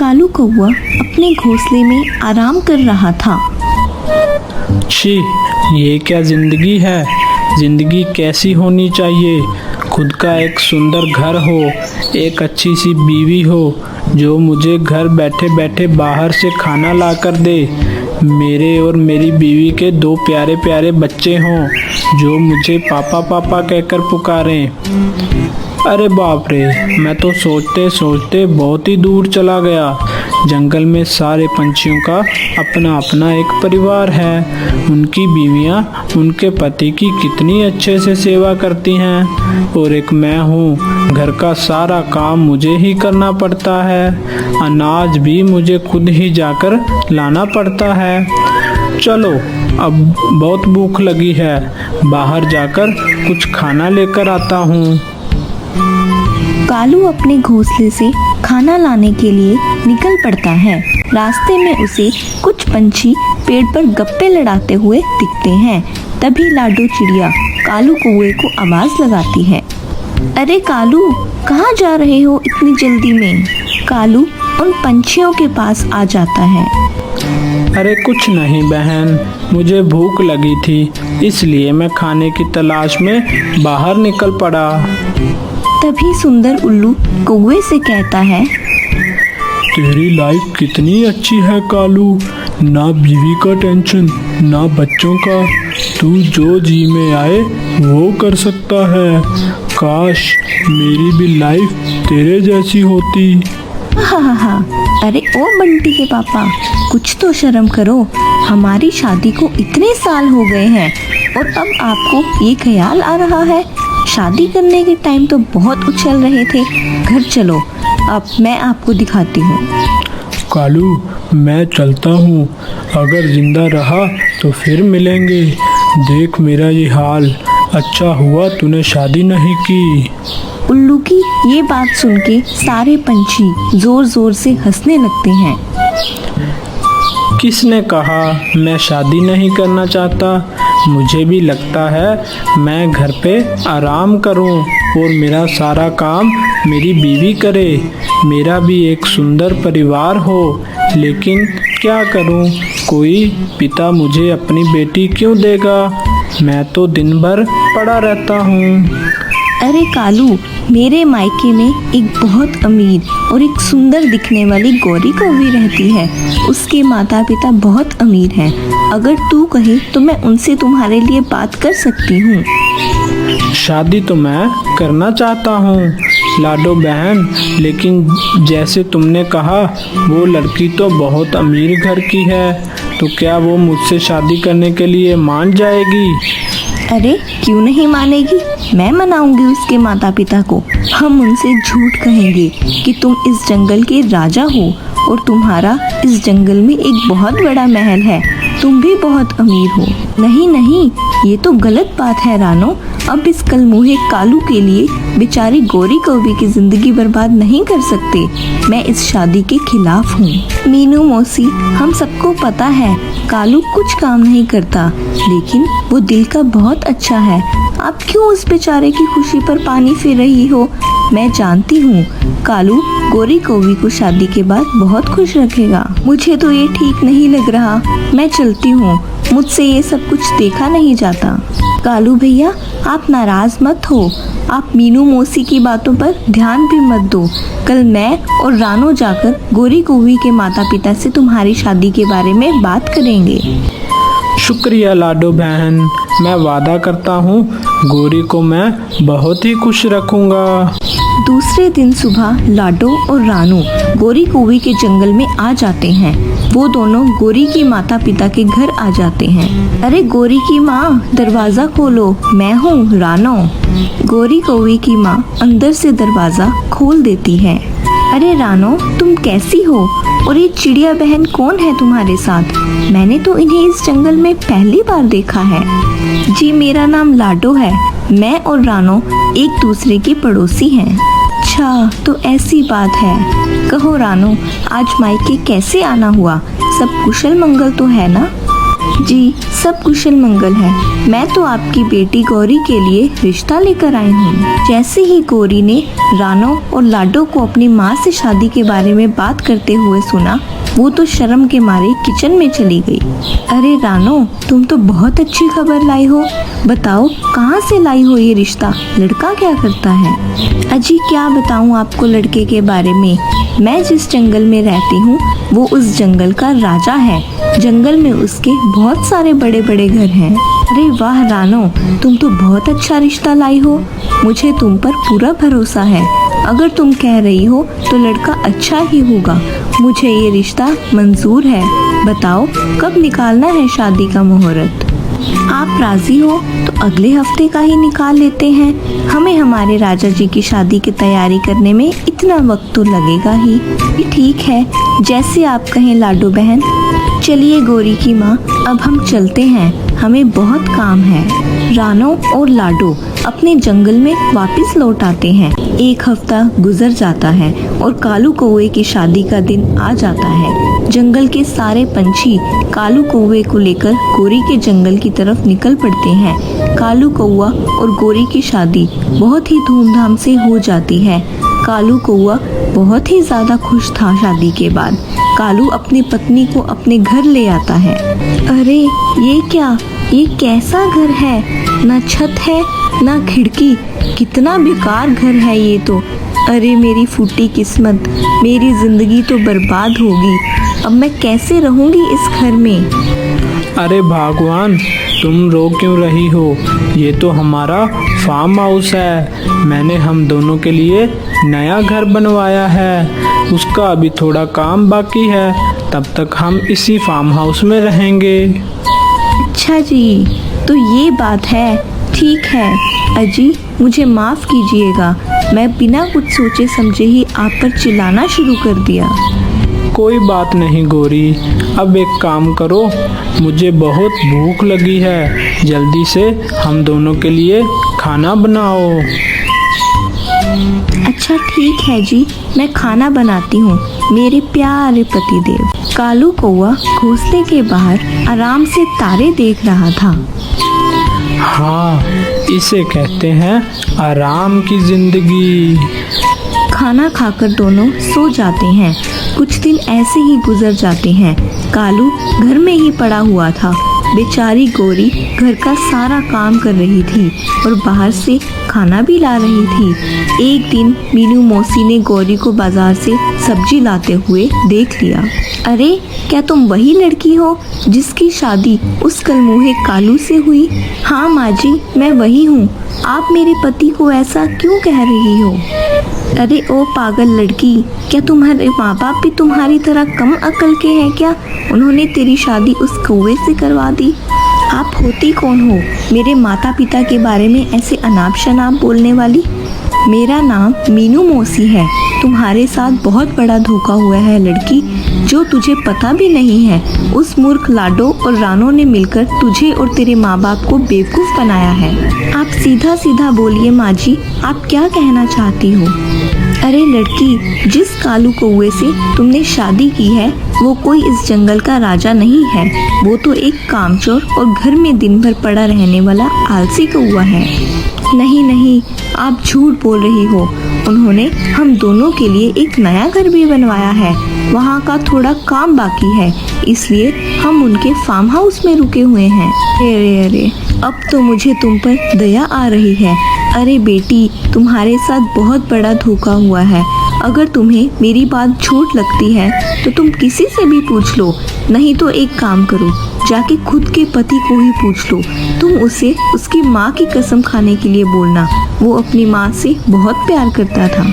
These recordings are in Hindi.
कालू कौवा अपने घोंसले में आराम कर रहा था। छी, ये क्या जिंदगी है। जिंदगी कैसी होनी चाहिए। खुद का एक सुंदर घर हो, एक अच्छी सी बीवी हो जो मुझे घर बैठे बैठे बाहर से खाना ला कर दे। मेरे और मेरी बीवी के 2 प्यारे प्यारे बच्चे हों जो मुझे पापा पापा कहकर पुकारें। अरे बाप रे, मैं तो सोचते सोचते बहुत ही दूर चला गया। जंगल में सारे पंछियों का अपना अपना एक परिवार है। उनकी बीवियां उनके पति की कितनी अच्छे से सेवा करती हैं और एक मैं हूँ। घर का सारा काम मुझे ही करना पड़ता है। अनाज भी मुझे खुद ही जाकर लाना पड़ता है। चलो, अब बहुत भूख लगी है, बाहर जाकर कुछ खाना लेकर आता हूँ। कालू अपने घोंसले से खाना लाने के लिए निकल पड़ता है। रास्ते में उसे कुछ पंछी पेड़ पर गप्पे लड़ाते हुए दिखते हैं। तभी लाडो चिड़िया कालू कौवे को आवाज लगाती है। अरे कालू, कहाँ जा रहे हो इतनी जल्दी में? कालू उन पंछियों के पास आ जाता है। अरे कुछ नहीं बहन, मुझे भूख लगी थी, इसलिए मैं खाने की तलाश में बाहर निकल पड़ा। तभी सुंदर उल्लू कौवे से कहता है, तेरी लाइफ कितनी अच्छी है कालू। ना बीवी का टेंशन, ना बच्चों का। तू जो जी में आए वो कर सकता है। काश मेरी भी लाइफ तेरे जैसी होती। हा। अरे ओ बंटी के पापा, कुछ तो शर्म करो। हमारी शादी को इतने साल हो गए हैं और अब आपको ये ख्याल आ रहा है। शादी करने के टाइम तो बहुत उछल रहे थे। घर चलो, अब मैं आपको दिखाती हूँ। कालू, मैं चलता हूँ। अगर जिंदा रहा तो फिर मिलेंगे। देख मेरा ये हाल। अच्छा हुआ तूने शादी नहीं की। उल्लू की ये बात सुन के सारे पंछी जोर जोर से हंसने लगते हैं। किसने कहा मैं शादी नहीं करना चाहता? मुझे भी लगता है मैं घर पे आराम करूं और मेरा सारा काम मेरी बीवी करे। मेरा भी एक सुंदर परिवार हो, लेकिन क्या करूं, कोई पिता मुझे अपनी बेटी क्यों देगा? मैं तो दिन भर पड़ा रहता हूं। अरे कालू, मेरे मायके में एक बहुत अमीर और एक सुंदर दिखने वाली गौरी कौवी रहती है। उसके माता पिता बहुत अमीर हैं। अगर तू कहे तो मैं उनसे तुम्हारे लिए बात कर सकती हूँ। शादी तो मैं करना चाहता हूँ लाडो बहन, लेकिन जैसे तुमने कहा वो लड़की तो बहुत अमीर घर की है, तो क्या वो मुझसे शादी करने के लिए मान जाएगी? अरे क्यों नहीं मानेगी, मैं मनाऊंगी उसके माता पिता को। हम उनसे झूठ कहेंगे कि तुम इस जंगल के राजा हो और तुम्हारा इस जंगल में एक बहुत बड़ा महल है। तुम भी बहुत अमीर हो। नहीं, ये तो गलत बात है रानो। अब इस कलमुहे कालू के लिए बेचारी गौरी कौवी की जिंदगी बर्बाद नहीं कर सकते। मैं इस शादी के खिलाफ हूँ। मीनू मौसी, हम सबको पता है कालू कुछ काम नहीं करता, लेकिन वो दिल का बहुत अच्छा है। आप क्यों उस बेचारे की खुशी पर पानी फेर रही हो? मैं जानती हूँ कालू गौरी कौवी को शादी के बाद बहुत खुश रखेगा। मुझे तो ये ठीक नहीं लग रहा। मैं चलती हूँ, मुझसे ये सब कुछ देखा नहीं जाता। कालू भैया, आप नाराज मत हो। आप मीनू मौसी की बातों पर ध्यान भी मत दो। कल मैं और रानो जाकर गौरी कौवी के माता पिता से तुम्हारी शादी के बारे में बात करेंगे। शुक्रिया लाडो बहन, मैं वादा करता हूँ गौरी को मैं बहुत ही खुश रखूँगा। दूसरे दिन सुबह लाडो और रानू गौरी कौवी के जंगल में आ जाते हैं। वो दोनों गौरी की माता पिता के घर आ जाते हैं। अरे गौरी की माँ, दरवाजा खोलो, मैं हूँ रानो। गौरी कौवी की माँ अंदर से दरवाजा खोल देती है। अरे रानो, तुम कैसी हो? और ये चिड़िया बहन कौन है तुम्हारे साथ? मैंने तो इन्हें इस जंगल में पहली बार देखा है। जी, मेरा नाम लाडो है। मैं और रानो एक दूसरे के पड़ोसी हैं। अच्छा, तो ऐसी बात है। कहो रानो, आज मायके कैसे आना हुआ? सब कुशल मंगल तो है ना? जी सब कुशल मंगल है। मैं तो आपकी बेटी गौरी के लिए रिश्ता लेकर आई हूँ। जैसे ही गौरी ने रानो और लाडो को अपनी माँ से शादी के बारे में बात करते हुए सुना, वो तो शर्म के मारे किचन में चली गई। अरे रानो, तुम तो बहुत अच्छी खबर लाई हो। बताओ कहाँ से लाई हो ये रिश्ता? लड़का क्या करता है? अजी क्या बताऊँ आपको लड़के के बारे में। मैं जिस जंगल में रहती हूँ वो उस जंगल का राजा है। जंगल में उसके बहुत सारे बड़े बड़े घर हैं। अरे वाह रानो, तुम तो बहुत अच्छा रिश्ता लाई हो। मुझे तुम पर पूरा भरोसा है। अगर तुम कह रही हो तो लड़का अच्छा ही होगा। मुझे ये रिश्ता मंजूर है। बताओ कब निकालना है शादी का मुहूर्त? आप राजी हो तो अगले हफ्ते का ही निकाल लेते हैं। हमें हमारे राजा जी की शादी की तैयारी करने में इतना वक्त तो लगेगा ही। ठीक है, जैसे आप कहें लाडो बहन। चलिए गौरी की माँ, अब हम चलते हैं, हमें बहुत काम है। रानो और लाडो अपने जंगल में वापस लौट आते हैं। एक हफ्ता गुजर जाता है और कालू कौवे की शादी का दिन आ जाता है। जंगल के सारे पंछी कालू कौवे को लेकर गौरी के जंगल की तरफ निकल पड़ते हैं। कालू कौवा और गौरी की शादी बहुत ही धूमधाम से हो जाती है। कालू कौवा बहुत ही ज्यादा खुश था शादी के बाद। कालू अपनी पत्नी को अपने घर ले आता है। अरे ये क्या, ये कैसा घर है? ना छत है ना खिड़की, कितना बेकार घर है ये तो। अरे मेरी फूटी किस्मत, मेरी जिंदगी तो बर्बाद होगी। अब मैं कैसे रहूंगी इस घर में? अरे भगवान, तुम रो क्यों रही हो? ये तो हमारा फार्म हाउस है। मैंने हम दोनों के लिए नया घर बनवाया है। उसका अभी थोड़ा काम बाकी है, तब तक हम इसी फार्म हाउस में रहेंगे। अच्छा जी, तो ये बात है। ठीक है अजी, मुझे माफ़ कीजिएगा। मैं बिना कुछ सोचे समझे ही आप पर चिल्लाना शुरू कर दिया। कोई बात नहीं गौरी, अब एक काम करो, मुझे बहुत भूख लगी है। जल्दी से हम दोनों के लिए खाना बनाओ। अच्छा ठीक है जी, मैं खाना बनाती हूँ मेरे प्यारे पतिदेव। कालू कौवा घोंसले के बाहर आराम से तारे देख रहा था। हाँ, इसे कहते हैं आराम की जिंदगी। खाना खाकर दोनों सो जाते हैं। कुछ दिन ऐसे ही गुजर जाते हैं। कालू घर में ही पड़ा हुआ था। बेचारी गौरी घर का सारा काम कर रही थी और बाहर से खाना भी ला रही थी। एक दिन मीनू मौसी ने गौरी को बाजार से सब्जी लाते हुए देख लिया। अरे क्या तुम वही लड़की हो जिसकी शादी उस कलमुहे कालू से हुई? हाँ माँ जी, मैं वही हूँ। आप मेरे पति को ऐसा क्यों कह रही हो? अरे ओ पागल लड़की, क्या तुम्हारे माँ बाप भी तुम्हारी तरह कम अकल के हैं क्या? उन्होंने तेरी शादी उस कौवे से करवा दी। आप होती कौन हो मेरे माता पिता के बारे में ऐसे अनाप शनाप बोलने वाली? मेरा नाम मीनू मौसी है। तुम्हारे साथ बहुत बड़ा धोखा हुआ है लड़की, जो तुझे पता भी नहीं है। उस मूर्ख लाडो और रानो ने मिलकर तुझे और तेरे माँ बाप को बेवकूफ़ बनाया है। आप सीधा सीधा बोलिए माँ जी, आप क्या कहना चाहती हो? अरे लड़की, जिस कालू कौवे से तुमने शादी की है वो कोई इस जंगल का राजा नहीं है। वो तो एक कामचोर और घर में दिन भर पड़ा रहने वाला आलसी कौवा है। नहीं नहीं, आप झूठ बोल रही हो। उन्होंने हम दोनों के लिए एक नया घर भी बनवाया है। वहाँ का थोड़ा काम बाकी है, इसलिए हम उनके फार्म हाउस में रुके हुए हैं। अरे अरे, अब तो मुझे तुम पर दया आ रही है। अरे बेटी, तुम्हारे साथ बहुत बड़ा धोखा हुआ है। अगर तुम्हें मेरी बात झूठ लगती है तो तुम किसी से भी पूछ लो, नहीं तो एक काम करो, जाके खुद के पति को ही पूछ लो। तुम उसे उसकी माँ की कसम खाने के लिए बोलना। वो अपनी माँ से बहुत प्यार करता था।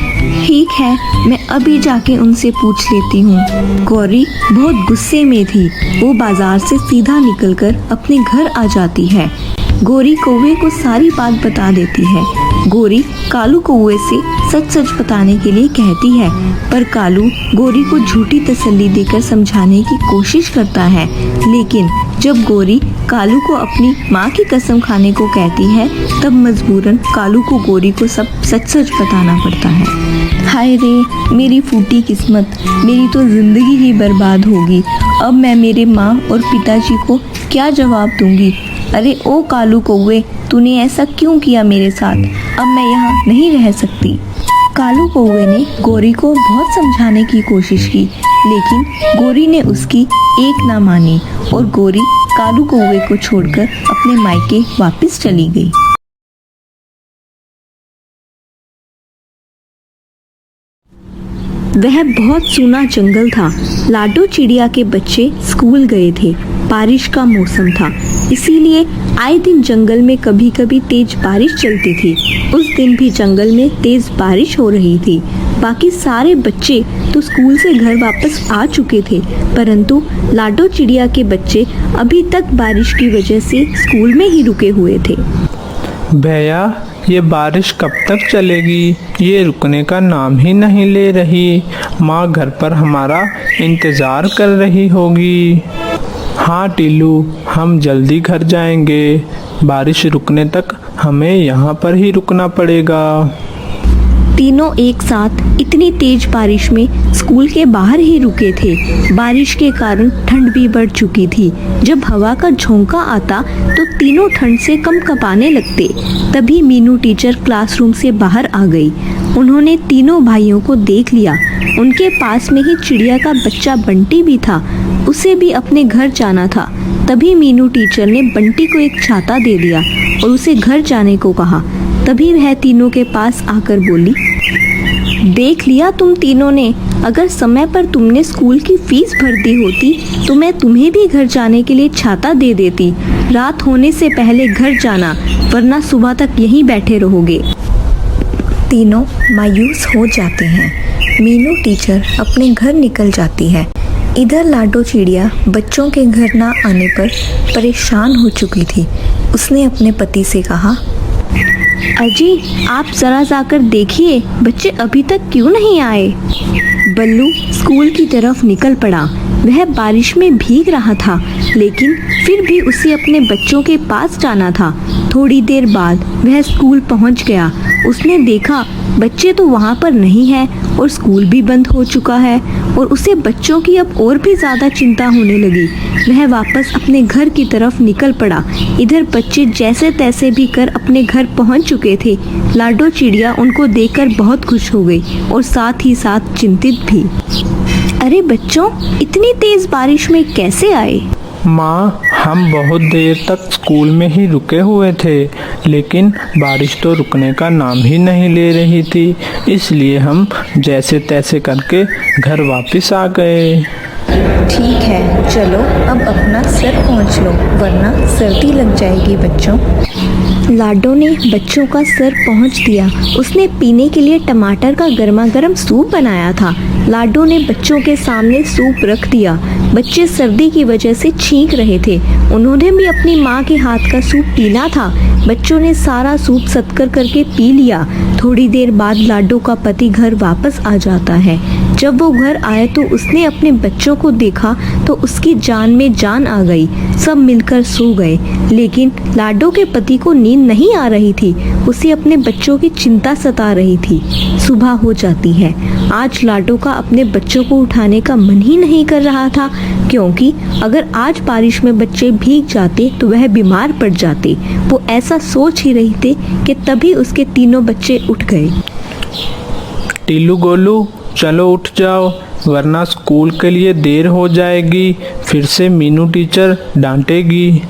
ठीक है, मैं अभी जाके उनसे पूछ लेती हूँ। गौरी बहुत गुस्से में थी। वो बाजार से सीधा निकलकर अपने घर आ जाती है। गोरी कौवे को सारी बात बता देती है। गोरी कालू कौवे से सच सच बताने के लिए कहती है, पर कालू गोरी को झूठी तसल्ली देकर समझाने की कोशिश करता है। लेकिन जब गोरी कालू को अपनी माँ की कसम खाने को कहती है, तब मजबूरन कालू को गोरी को सब सच सच बताना पड़ता है। हाय रे मेरी फूटी किस्मत, मेरी तो जिंदगी ही बर्बाद होगी। अब मैं मेरे माँ और पिताजी को क्या जवाब दूंगी? अरे ओ कालू कौवे, तूने ऐसा क्यों किया मेरे साथ? अब मैं यहाँ नहीं रह सकती। कालू कौवे ने गोरी को बहुत समझाने की कोशिश की, लेकिन गोरी ने उसकी एक ना मानी और गोरी कालू कौवे को छोड़कर अपने मायके वापस चली गई। वह बहुत सूना जंगल था। लाडो चिड़िया के बच्चे स्कूल गए थे। बारिश का मौसम था, इसीलिए आए दिन जंगल में कभी कभी तेज बारिश चलती थी। उस दिन भी जंगल में तेज बारिश हो रही थी। बाकी सारे बच्चे तो स्कूल से घर वापस आ चुके थे, परंतु लाडो चिड़िया के बच्चे अभी तक बारिश की वजह से स्कूल में ही रुके हुए थे। भैया, ये बारिश कब तक चलेगी? ये रुकने का नाम ही नहीं ले रही। माँ घर पर हमारा इंतज़ार कर रही होगी। हाँ टीलू, हम जल्दी घर जाएंगे। बारिश रुकने तक हमें यहाँ पर ही रुकना पड़ेगा। तीनों एक साथ इतनी तेज बारिश में स्कूल के बाहर ही रुके थे। बारिश के कारण ठंड भी बढ़ चुकी थी। जब हवा का झोंका आता तो तीनों ठंड से कंपकपाने लगते। तभी मीनू टीचर क्लासरूम से बाहर आ गई। उन्होंने तीनों भाइयों को देख लिया। उनके पास में ही चिड़िया का बच्चा बंटी भी था। उसे भी अपने घर जाना था। तभी मीनू टीचर ने बंटी को एक छाता दे दिया और उसे घर जाने को कहा। तभी वह तीनों के पास आकर बोली, देख लिया तुम तीनों ने, अगर समय पर तुमने स्कूल की फीस भर दी होती तो मैं तुम्हें भी घर जाने के लिए छाता दे देती। रात होने से पहले घर जाना, वरना सुबह तक यहीं बैठे रहोगे। तीनों मायूस हो जाते हैं। मीनू टीचर अपने घर निकल जाती है। इधर लाडो चिड़िया बच्चों के घर ना आने पर परेशान हो चुकी थी। उसने अपने पति से कहा, अजी आप जरा जाकर देखिए, बच्चे अभी तक क्यों नहीं आए? बल्लू स्कूल की तरफ निकल पड़ा। वह बारिश में भीग रहा था, लेकिन फिर भी उसे अपने बच्चों के पास जाना था। थोड़ी देर बाद वह स्कूल पहुंच गया। उसने देखा बच्चे तो वहां पर नहीं है और स्कूल भी बंद हो चुका है, और उसे बच्चों की अब और भी ज़्यादा चिंता होने लगी। वह वापस अपने घर की तरफ निकल पड़ा। इधर बच्चे जैसे तैसे भी कर अपने घर पहुंच चुके थे। लाडो चिड़िया उनको देखकर बहुत खुश हो गई और साथ ही साथ चिंतित भी। अरे बच्चों, इतनी तेज बारिश में कैसे आए? माँ, हम बहुत देर तक स्कूल में ही रुके हुए थे, लेकिन बारिश तो रुकने का नाम ही नहीं ले रही थी, इसलिए हम जैसे तैसे करके घर वापस आ गए। ठीक है, चलो अब अपना सर पोंछ लो, वरना सर्दी लग जाएगी बच्चों। लाडो ने बच्चों का सर पोंछ दिया। उसने पीने के लिए टमाटर का गर्मा गर्म सूप बनाया था। लाडो ने बच्चों के सामने सूप रख दिया। बच्चे सर्दी की वजह से छींक रहे थे। उन्होंने भी अपनी माँ के हाथ का सूप पीना था। बच्चों ने सारा सूप सत्कर करके पी लिया। थोड़ी देर बाद लाडो का पति घर वापस आ जाता है। जब वो घर आए तो उसने अपने बच्चों को देखा तो उसकी जान में जान आ गई। सब मिलकर सो गए, लेकिन लाडो के पति को नींद नहीं आ रही थी। उसे अपने बच्चों की चिंता सता रही थी। सुबह हो जाती है। आज लाडो का अपने बच्चों को उठाने का मन ही नहीं कर रहा था, क्योंकि अगर आज बारिश में बच्चे भीग जाते तो वह बीमार पड़ जाते। वो ऐसा सोच ही रही थी कि तभी उसके तीनों बच्चे उठ गए। टीलू गोलू, चलो उठ जाओ, वरना स्कूल के लिए देर हो जाएगी। फिर से मीनू टीचर डांटेगी।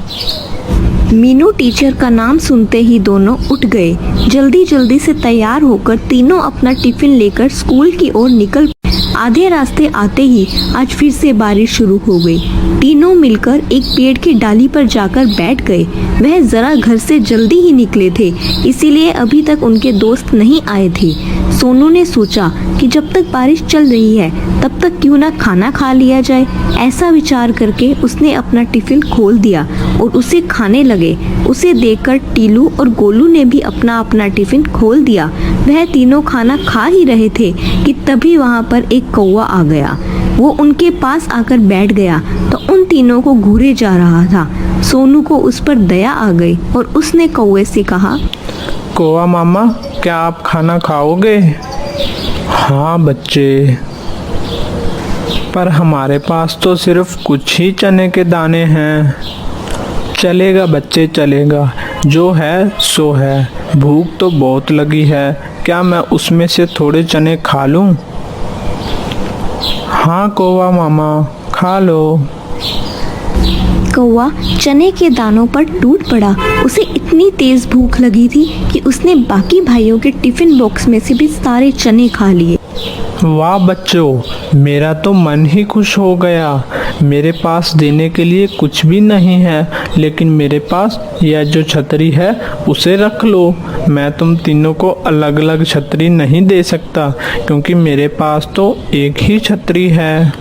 मीनू टीचर का नाम सुनते ही दोनों उठ गए। जल्दी जल्दी से तैयार होकर तीनों अपना टिफिन लेकर स्कूल की ओर निकल। आधे रास्ते आते ही आज फिर से बारिश शुरू हो गई। तीनों मिलकर एक पेड़ की डाली पर जाकर बैठ गए। वह जरा घर से जल्दी ही निकले थे, इसीलिए अभी तक उनके दोस्त नहीं आए थे। सोनू ने सोचा कि जब तक बारिश चल रही है तब तक क्यों ना खाना खा लिया जाए। ऐसा विचार करके उसने अपना टिफिन खोल दिया और उसे खाने लगे। उसे देखकर टीलू और गोलू ने भी अपना अपना टिफिन खोल दिया। वह तीनों खाना खा ही रहे थे कि तभी वहाँ पर एक कौवा आ गया। वो उनके पास आकर बैठ गया तो उन तीनों को घूरे जा रहा था। सोनू को उस पर दया आ गई और उसने कौवे से कहा, कौवा मामा, क्या आप खाना खाओगे? हाँ बच्चे, पर हमारे पास तो सिर्फ कुछ ही चने के दाने हैं। चलेगा बच्चे, चलेगा, जो है सो है। भूख तो बहुत लगी है, क्या मैं उसमें से थोड़े चने खा लूं? हाँ कौवा मामा, खा लो। कौवा चने के दानों पर टूट पड़ा। उसे इतनी तेज भूख लगी थी कि उसने बाकी भाइयों के टिफिन बॉक्स में से भी सारे चने खा लिए। वाह बच्चों, मेरा तो मन ही खुश हो गया। मेरे पास देने के लिए कुछ भी नहीं है, लेकिन मेरे पास यह जो छतरी है उसे रख लो। मैं तुम तीनों को अलग अलग छतरी नहीं दे सकता, क्योंकि मेरे पास तो एक ही छतरी है।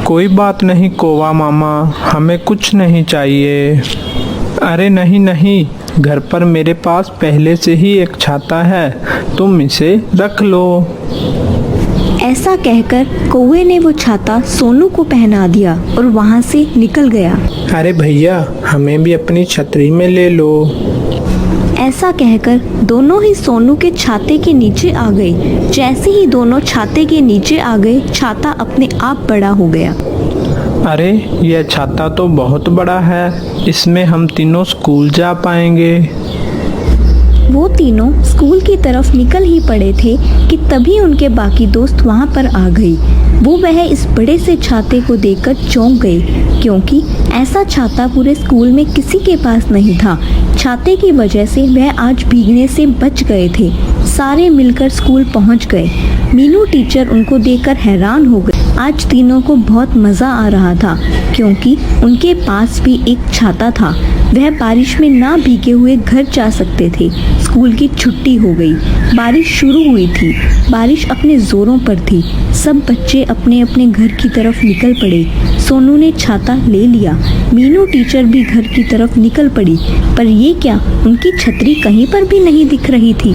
कोई बात नहीं कौवा मामा, हमें कुछ नहीं चाहिए। अरे नहीं नहीं, घर पर मेरे पास पहले से ही एक छाता है, तुम इसे रख लो। ऐसा कहकर कौवे ने वो छाता सोनू को पहना दिया और वहाँ से निकल गया। अरे भैया, हमें भी अपनी छतरी में ले लो। ऐसा कहकर दोनों ही सोनू के छाते के नीचे आ गए। जैसे ही दोनों छाते के नीचे आ गए, छाता अपने आप बड़ा हो गया। अरे यह छाता तो बहुत बड़ा है, इसमें हम तीनों स्कूल जा पाएंगे। वो तीनों स्कूल की तरफ निकल ही पड़े थे कि तभी उनके बाकी दोस्त वहाँ पर आ गई। वह इस बड़े से छाते को देखकर चौंक गए, क्योंकि ऐसा छाता पूरे स्कूल में किसी के पास नहीं था। छाते की वजह से वह आज भीगने से बच गए थे। सारे मिलकर स्कूल पहुँच गए। मीनू टीचर उनको देखकर हैरान हो गए। आज तीनों को बहुत मज़ा आ रहा था, क्योंकि उनके पास भी एक छाता था। वह बारिश में ना भीगे हुए घर जा सकते थे। स्कूल की छुट्टी हो गई। बारिश शुरू हुई थी। बारिश अपने ज़ोरों पर थी। सब बच्चे अपने अपने घर की तरफ निकल पड़े। सोनू ने छाता ले लिया। मीनू टीचर भी घर की तरफ निकल पड़ी, पर ये क्या, उनकी छतरी कहीं पर भी नहीं दिख रही थी।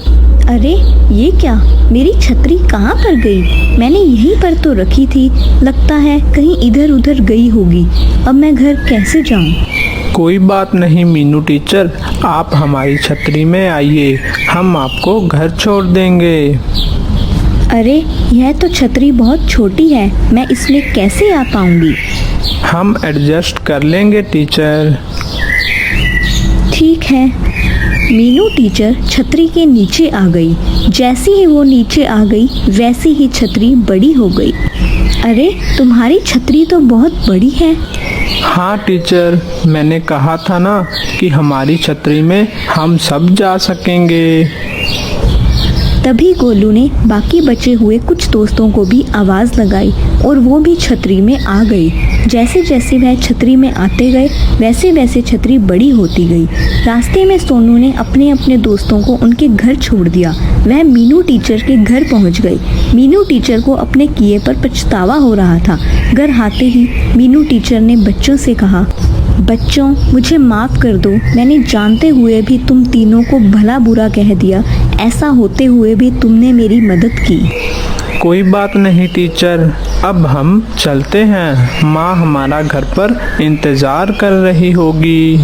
अरे ये क्या, मेरी छतरी कहाँ पर गई? मैंने यहीं पर तो रखी थी। लगता है कहीं इधर उधर गई होगी। अब मैं घर कैसे जाऊँ? कोई बात नहीं मीनू टीचर, आप हमारी छतरी में आइए, हम आपको घर छोड़ देंगे। अरे यह तो छतरी बहुत छोटी है, मैं इसमें कैसे आ पाऊंगी? हम एडजस्ट कर लेंगे टीचर। ठीक है। मीनू टीचर छतरी के नीचे आ गई। जैसे ही वो नीचे आ गई, वैसी ही छतरी बड़ी हो गई। अरे तुम्हारी छतरी तो बहुत बड़ी है। हाँ टीचर, मैंने कहा था ना कि हमारी छतरी में हम सब जा सकेंगे। तभी गोलू ने बाकी बचे हुए कुछ दोस्तों को भी आवाज़ लगाई और वो भी छतरी में आ गई। जैसे जैसे वह छतरी में आते गए, वैसे वैसे छतरी बड़ी होती गई। रास्ते में सोनू ने अपने अपने दोस्तों को उनके घर छोड़ दिया। वह मीनू टीचर के घर पहुंच गई। मीनू टीचर को अपने किए पर पछतावा हो रहा था। घर आते ही मीनू टीचर ने बच्चों से कहा, बच्चों मुझे माफ़ कर दो, मैंने जानते हुए भी तुम तीनों को भला बुरा कह दिया। ऐसा होते हुए भी तुमने मेरी मदद की। कोई बात नहीं टीचर, अब हम चलते हैं, माँ हमारा घर पर इंतज़ार कर रही होगी।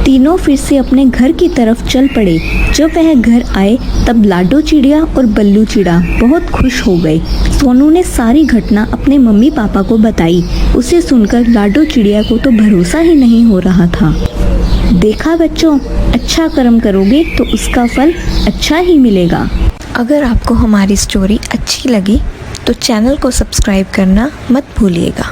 तीनों फिर से अपने घर की तरफ चल पड़े। जब वह घर आए तब लाडो चिड़िया और बल्लू चिड़ा बहुत खुश हो गए। सोनू ने सारी घटना अपने मम्मी पापा को बताई। उसे सुनकर लाडो चिड़िया को तो भरोसा ही नहीं हो रहा था। देखा बच्चों, अच्छा कर्म करोगे तो उसका फल अच्छा ही मिलेगा। अगर आपको हमारी स्टोरी अच्छी लगी तो चैनल को सब्सक्राइब करना मत भूलिएगा।